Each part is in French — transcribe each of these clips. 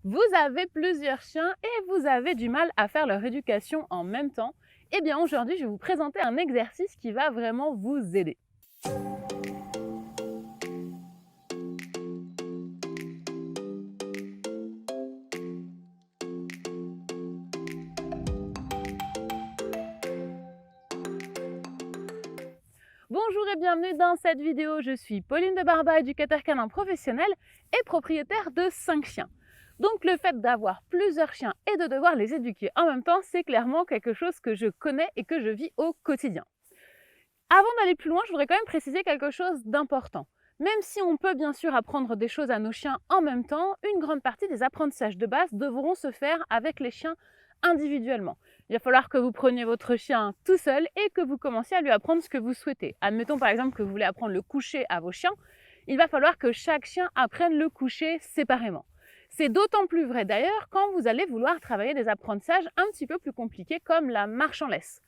Vous avez plusieurs chiens et vous avez du mal à faire leur éducation en même temps. Eh bien aujourd'hui, je vais vous présenter un exercice qui va vraiment vous aider. Bonjour et bienvenue dans cette vidéo. Je suis Pauline de Barba, éducateur canin professionnel et propriétaire de 5 chiens. Donc le fait d'avoir plusieurs chiens et de devoir les éduquer en même temps, c'est clairement quelque chose que je connais et que je vis au quotidien. Avant d'aller plus loin, je voudrais quand même préciser quelque chose d'important. Même si on peut bien sûr apprendre des choses à nos chiens en même temps, une grande partie des apprentissages de base devront se faire avec les chiens individuellement. Il va falloir que vous preniez votre chien tout seul et que vous commenciez à lui apprendre ce que vous souhaitez. Admettons par exemple que vous voulez apprendre le coucher à vos chiens, il va falloir que chaque chien apprenne le coucher séparément. C'est d'autant plus vrai d'ailleurs quand vous allez vouloir travailler des apprentissages un petit peu plus compliqués comme la marche en laisse.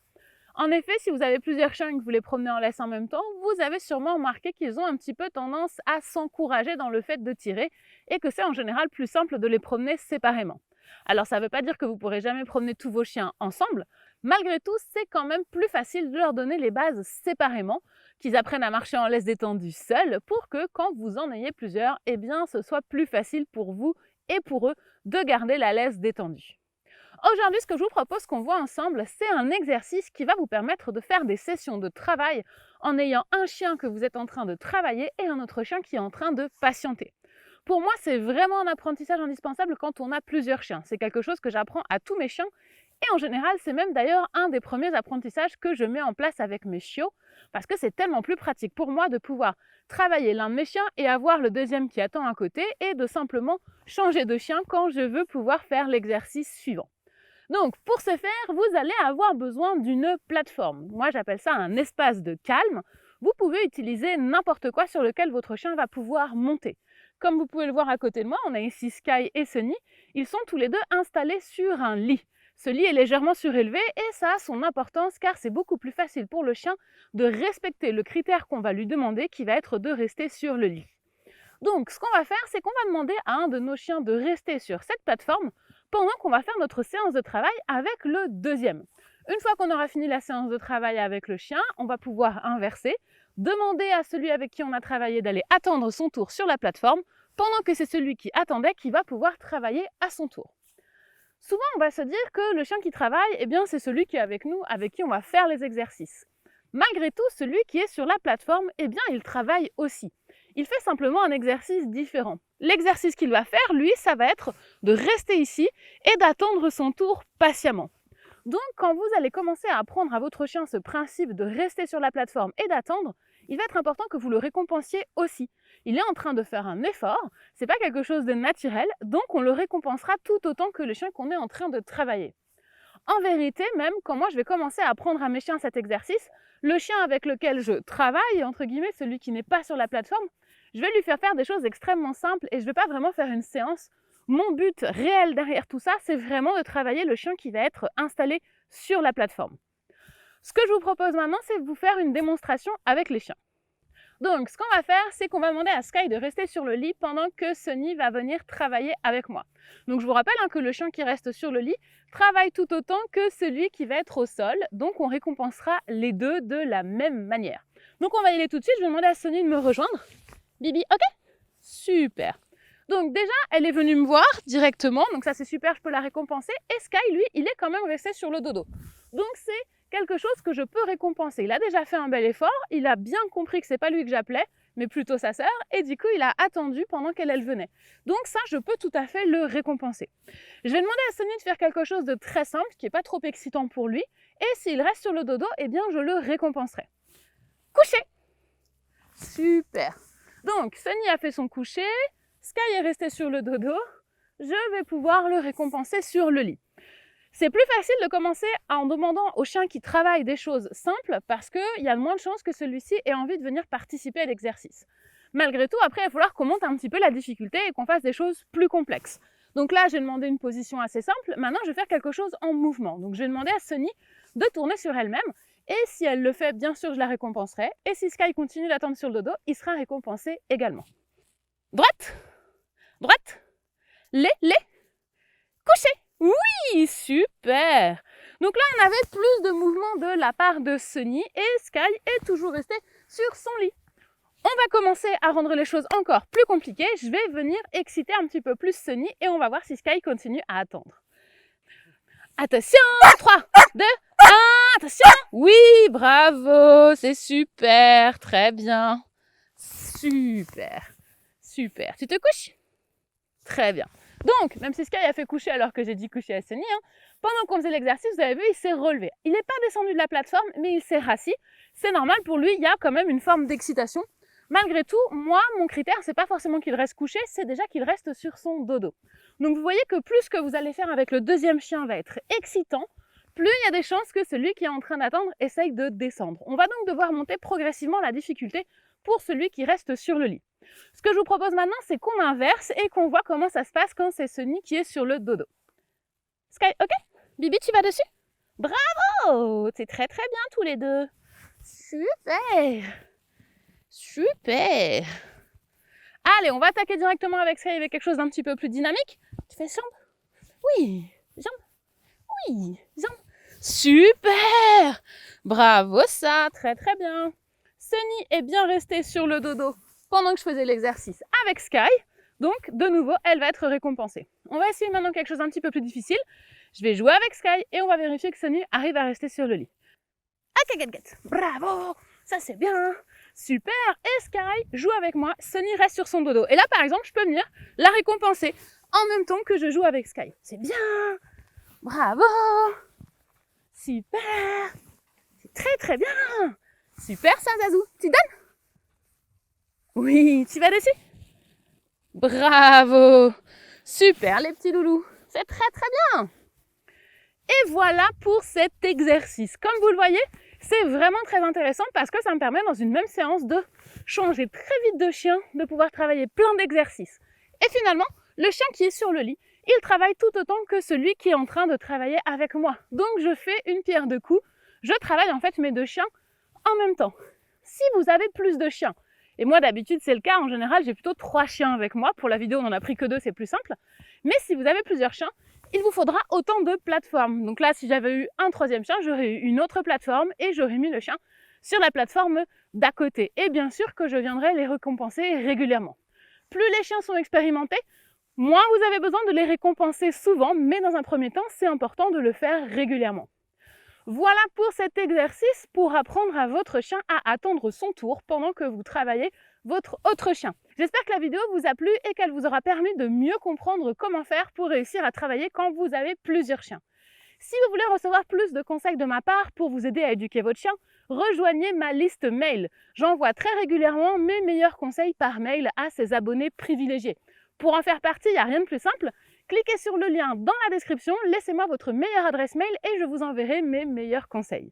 En effet, si vous avez plusieurs chiens et que vous les promenez en laisse en même temps, vous avez sûrement remarqué qu'ils ont un petit peu tendance à s'encourager dans le fait de tirer et que c'est en général plus simple de les promener séparément. Alors ça ne veut pas dire que vous ne pourrez jamais promener tous vos chiens ensemble. Malgré tout, c'est quand même plus facile de leur donner les bases séparément, qu'ils apprennent à marcher en laisse détendue seuls pour que quand vous en ayez plusieurs, eh bien ce soit plus facile pour vous et pour eux de garder la laisse détendue. Aujourd'hui, ce que je vous propose qu'on voit ensemble, c'est un exercice qui va vous permettre de faire des sessions de travail en ayant un chien que vous êtes en train de travailler et un autre chien qui est en train de patienter. Pour moi, c'est vraiment un apprentissage indispensable quand on a plusieurs chiens. C'est quelque chose que j'apprends à tous mes chiens et en général, c'est même d'ailleurs un des premiers apprentissages que je mets en place avec mes chiots parce que c'est tellement plus pratique pour moi de pouvoir travailler l'un de mes chiens et avoir le deuxième qui attend à côté et de simplement changer de chien quand je veux pouvoir faire l'exercice suivant. Donc, pour ce faire, vous allez avoir besoin d'une plateforme. Moi, j'appelle ça un espace de calme. Vous pouvez utiliser n'importe quoi sur lequel votre chien va pouvoir monter. Comme vous pouvez le voir à côté de moi, on a ici Sky et Sunny. Ils sont tous les deux installés sur un lit. Ce lit est légèrement surélevé et ça a son importance car c'est beaucoup plus facile pour le chien de respecter le critère qu'on va lui demander qui va être de rester sur le lit. Donc, ce qu'on va faire, c'est qu'on va demander à un de nos chiens de rester sur cette plateforme pendant qu'on va faire notre séance de travail avec le deuxième. Une fois qu'on aura fini la séance de travail avec le chien, on va pouvoir inverser, demander à celui avec qui on a travaillé d'aller attendre son tour sur la plateforme, pendant que c'est celui qui attendait qui va pouvoir travailler à son tour. Souvent, on va se dire que le chien qui travaille, eh bien, c'est celui qui est avec nous, avec qui on va faire les exercices. Malgré tout, celui qui est sur la plateforme, eh bien, il travaille aussi. Il fait simplement un exercice différent. L'exercice qu'il va faire, lui, ça va être de rester ici et d'attendre son tour patiemment. Donc, quand vous allez commencer à apprendre à votre chien ce principe de rester sur la plateforme et d'attendre, il va être important que vous le récompensiez aussi. Il est en train de faire un effort, c'est pas quelque chose de naturel, donc on le récompensera tout autant que le chien qu'on est en train de travailler. En vérité, même quand moi je vais commencer à apprendre à mes chiens cet exercice, le chien avec lequel je travaille, entre guillemets, celui qui n'est pas sur la plateforme, je vais lui faire des choses extrêmement simples et je ne vais pas vraiment faire une séance. Mon but réel derrière tout ça, c'est vraiment de travailler le chien qui va être installé sur la plateforme. Ce que je vous propose maintenant, c'est de vous faire une démonstration avec les chiens. Donc, ce qu'on va faire, c'est qu'on va demander à Sky de rester sur le lit pendant que Sunny va venir travailler avec moi. Donc, je vous rappelle que le chien qui reste sur le lit travaille tout autant que celui qui va être au sol. Donc, on récompensera les deux de la même manière. Donc, on va y aller tout de suite. Je vais demander à Sunny de me rejoindre. Bibi, ok? Super. Donc déjà, elle est venue me voir directement, donc ça c'est super, je peux la récompenser. Et Sky, lui, il est quand même resté sur le dodo. Donc c'est quelque chose que je peux récompenser. Il a déjà fait un bel effort, il a bien compris que c'est pas lui que j'appelais, mais plutôt sa sœur, et du coup il a attendu pendant qu'elle venait. Donc ça, je peux tout à fait le récompenser. Je vais demander à Sunny de faire quelque chose de très simple, qui n'est pas trop excitant pour lui, et s'il reste sur le dodo, eh bien je le récompenserai. Coucher. Super. Donc, Sunny a fait son coucher, Sky est resté sur le dodo, je vais pouvoir le récompenser sur le lit. C'est plus facile de commencer en demandant au chien qui travaille des choses simples parce qu'il y a moins de chances que celui-ci ait envie de venir participer à l'exercice. Malgré tout, après, il va falloir qu'on monte un petit peu la difficulté et qu'on fasse des choses plus complexes. Donc là, j'ai demandé une position assez simple, maintenant je vais faire quelque chose en mouvement. Donc je vais demander à Sunny de tourner sur elle-même. Et si elle le fait, bien sûr, je la récompenserai. Et si Sky continue d'attendre sur le dodo, il sera récompensé également. Droite, droite, lait, Super. Donc là, on avait plus de mouvement de la part de Sunny et Sky est toujours resté sur son lit. On va commencer à rendre les choses encore plus compliquées. Je vais venir exciter un petit peu plus Sunny et on va voir si Sky continue à attendre. Attention, 3, 2, 1, attention. Oui, bravo, c'est super, très bien. Super, super. Tu te couches? Très bien. Donc, même si Sky a fait coucher alors que j'ai dit coucher à Sunny, pendant qu'on faisait l'exercice, vous avez vu, il s'est relevé. Il n'est pas descendu de la plateforme, mais il s'est rassis. C'est normal, pour lui, il y a quand même une forme d'excitation. Malgré tout, moi, mon critère, c'est pas forcément qu'il reste couché, c'est déjà qu'il reste sur son dodo. Donc vous voyez que plus que vous allez faire avec le deuxième chien va être excitant, plus il y a des chances que celui qui est en train d'attendre essaye de descendre. On va donc devoir monter progressivement la difficulté pour celui qui reste sur le lit. Ce que je vous propose maintenant, c'est qu'on inverse et qu'on voit comment ça se passe quand c'est Sunny qui est sur le dodo. Sky, ok? Bibi, tu vas dessus? Bravo! C'est très très bien tous les deux. Super! Super! Allez, on va attaquer directement avec Sky avec quelque chose d'un petit peu plus dynamique. Tu fais jambes? Oui. Jambes? Oui. Jambes? Super! Bravo ça, très très bien. Sunny est bien restée sur le dodo pendant que je faisais l'exercice avec Sky. Donc, de nouveau, elle va être récompensée. On va essayer maintenant quelque chose d'un petit peu plus difficile. Je vais jouer avec Sky et on va vérifier que Sunny arrive à rester sur le lit. Bravo! Ça c'est bien! Super! Et Sky joue avec moi, Sunny reste sur son dodo. Et là, par exemple, je peux venir la récompenser en même temps que je joue avec Sky. C'est bien! Bravo! Super! C'est très très bien! Super ça, Zazou! Tu donnes? Oui, tu vas dessus? Bravo! Super les petits loulous! C'est très très bien! Et voilà pour cet exercice. Comme vous le voyez, c'est vraiment très intéressant parce que ça me permet dans une même séance de changer très vite de chien, de pouvoir travailler plein d'exercices. Et finalement, le chien qui est sur le lit, il travaille tout autant que celui qui est en train de travailler avec moi. Donc je fais une pierre deux coups. Je travaille en fait mes deux chiens en même temps. Si vous avez plus de chiens, et moi d'habitude c'est le cas, en général j'ai plutôt 3 chiens avec moi. Pour la vidéo on n'en a pris que 2, c'est plus simple. Mais si vous avez plusieurs chiens, il vous faudra autant de plateformes. Donc là, si j'avais eu un 3e chien, j'aurais eu une autre plateforme et j'aurais mis le chien sur la plateforme d'à côté. Et bien sûr que je viendrai les récompenser régulièrement. Plus les chiens sont expérimentés, moins vous avez besoin de les récompenser souvent, mais dans un premier temps, c'est important de le faire régulièrement. Voilà pour cet exercice pour apprendre à votre chien à attendre son tour pendant que vous travaillez votre autre chien. J'espère que la vidéo vous a plu et qu'elle vous aura permis de mieux comprendre comment faire pour réussir à travailler quand vous avez plusieurs chiens. Si vous voulez recevoir plus de conseils de ma part pour vous aider à éduquer votre chien, rejoignez ma liste mail. J'envoie très régulièrement mes meilleurs conseils par mail à ces abonnés privilégiés. Pour en faire partie, il n'y a rien de plus simple. Cliquez sur le lien dans la description, laissez-moi votre meilleure adresse mail et je vous enverrai mes meilleurs conseils.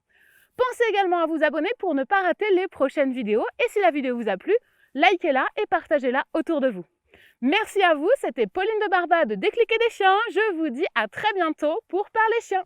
Pensez également à vous abonner pour ne pas rater les prochaines vidéos et si la vidéo vous a plu, likez-la et partagez-la autour de vous. Merci à vous, c'était Pauline de Barba de Décliquer des chiens. Je vous dis à très bientôt pour parler chiens.